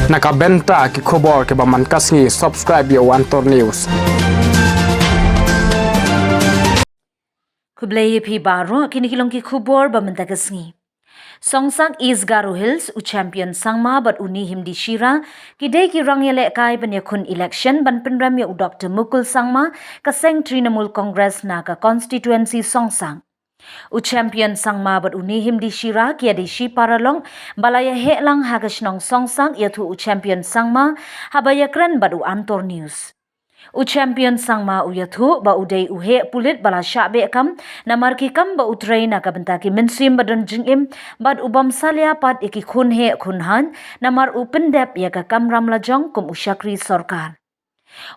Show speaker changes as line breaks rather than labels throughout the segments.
Naka bynta ki khobor ke ba man kasngi subscribe yo Antor News.
Kublai phi baro kini kilong ki khubor ba menta kasngi. Songsang is Garo Hills u champion sangma bat uni himdi shira kidai ki rangyele kai ban yakun election ban penram ya u Dr. Mukul Sangma kaseng Trinamool Congress na ka constituency Songsang. U champion sangma bat uni himdi shira kia di shi paralong balaya helang hagashnong Songsang yatu u champion sangma habaya kran bat u Antor News. U champion sangma u yathu ba udai u he pulit bala shabe kam namar ki kam ba u trei na ka bynta ki mynsiem badan jingim bad u bam salia pat iki khun he khunhan namar u pendep ya ka kam ram lajong kum u shakri sarkar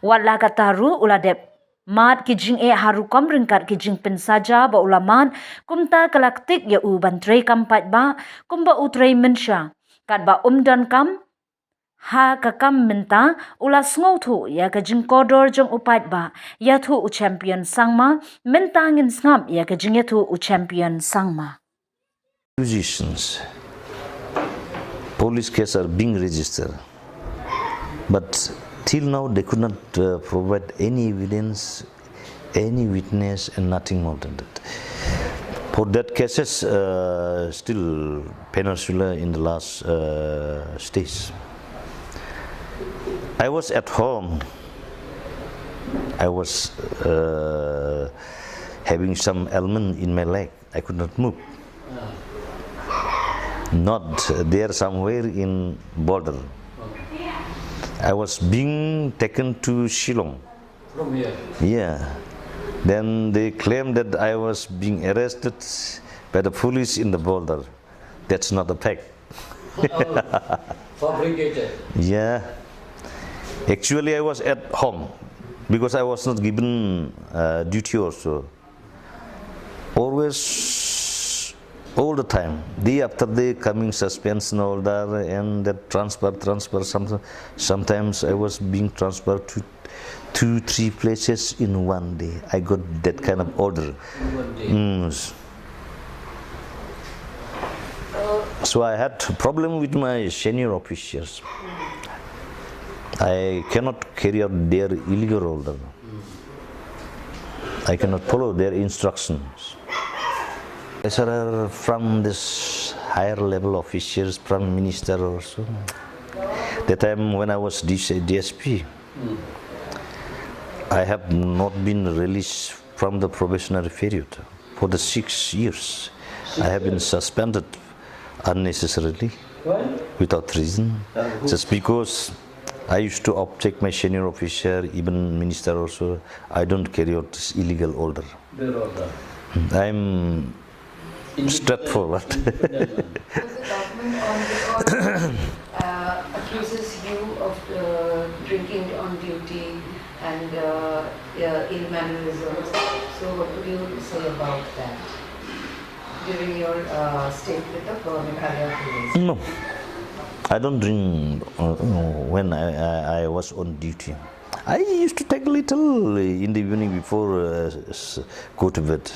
wala ka taru uladep mat ki jing e haru kom ringkat ki jing pen saja ba ulaman kumta kalaktik ya u ban trei kam pat ba kum ba u trei mensha kat ba dan kam ha ka kam minta ulas ngothu ya ka jing kodor jong upat ba ya thu u champion sangma minta ngin snap ya ka jing ya thu u champion sangma.
Musicians, police cases are being registered, but till now they could not provide any evidence, any witness, and nothing more than that. For that cases, still Peninsula in the last stage. I was at home. I was having some ailment in my leg. I could not move. Not there somewhere in border. I was being taken to Shillong.
From here?
Yeah. Then they claimed that I was being arrested by the police in the border. That's not a fact.
Fabricated?
Yeah. Actually, I was at home because I was not given duty also. Always, all the time, day after day, coming suspension order and that transfer. Sometimes I was being transferred to 2-3 places in one day. I got that kind of order. So I had a problem with my senior officers. I cannot carry out their illegal order. I cannot follow their instructions. Pressure from this higher level officials, Prime Minister also. That time when I was DSP, I have not been released from the probationary period for the 6 years. I have been suspended unnecessarily, without reason, just because I used to object my senior officer, even minister also. I don't carry out this illegal order. I'm straightforward.
Because the government on record accuses you of drinking on duty and ill mannerisms. So what would you say about that during your stay with the government police?
No. I don't drink when I was on duty. I used to take a little in the evening before go to bed.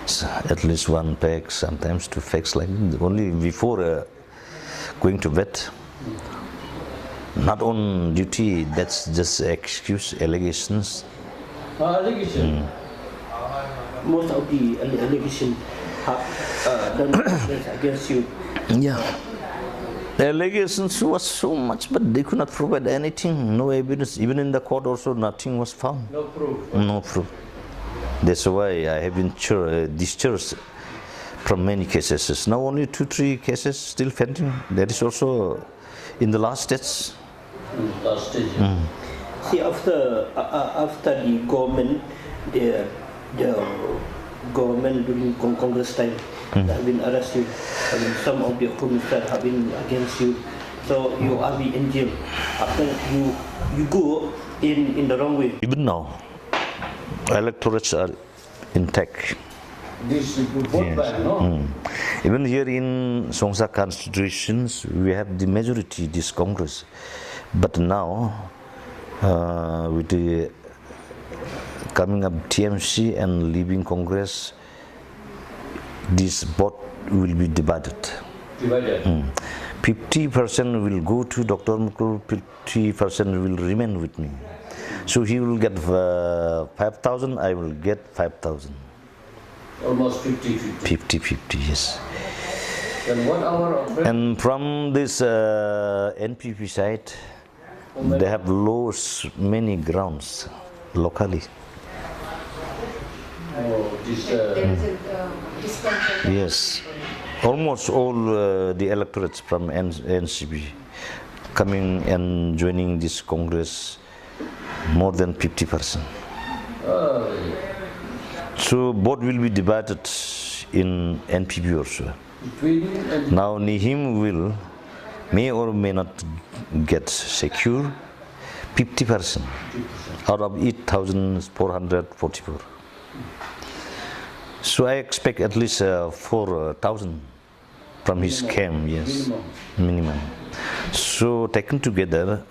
So at least 1 pack, sometimes 2 packs, like only before going to bed. Not on duty. That's just excuse, allegations.
Allegation?
Most of the allegations have done against you.
Yeah. The allegations was so much, but they could not provide anything, no evidence. Even in the court also, nothing was found.
No proof?
No proof. That's why I have been discharged from many cases. Now only 2-3 cases still pending. That is also in the last stage.
Last stage.
See, after the government, the government during Congress time, have been arrested. I mean, some of the ministers have been against you. So you are in jail. After you go in the wrong way.
Even now, electorates are intact.
This is vote ban, no?
Even here in Songsa constitutions, we have the majority, this Congress. But now, with the coming up TMC and leaving Congress, this both will be divided. 50% will go to Dr. Mukul, 50% will remain with me. So he will get 5,000, I will get 5,000.
Almost 50-50.
50-50, yes.
Then what our
And from this NPP side, they have lost many grounds locally.
There is a discontent.
Yes, almost all the electorates from NCP coming and joining this Congress, more than 50%. So both will be divided in NPP also. Now Nihim may or may not get secure 50% out of 8,444. So I expect at least 4,000 from his camp, yes, minimum. So taken together,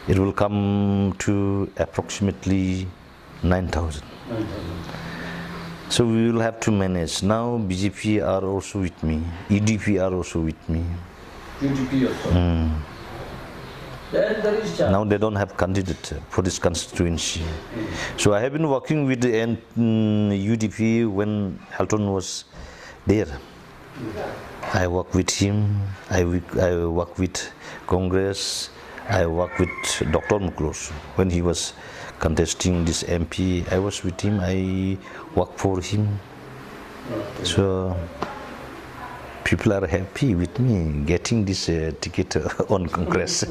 it will come to approximately 9,000. So we will have to manage. Now BJP are also with me, EDP are also with me.
UDP also. Then there is chance.
Now they don't have candidate for this constituency. So I have been working with the UDP when Halton was there. I work with him, I work with Congress, I work with Dr. Muklos when he was contesting this MP. I was with him, I worked for him. So people are happy with me getting this ticket on Congress.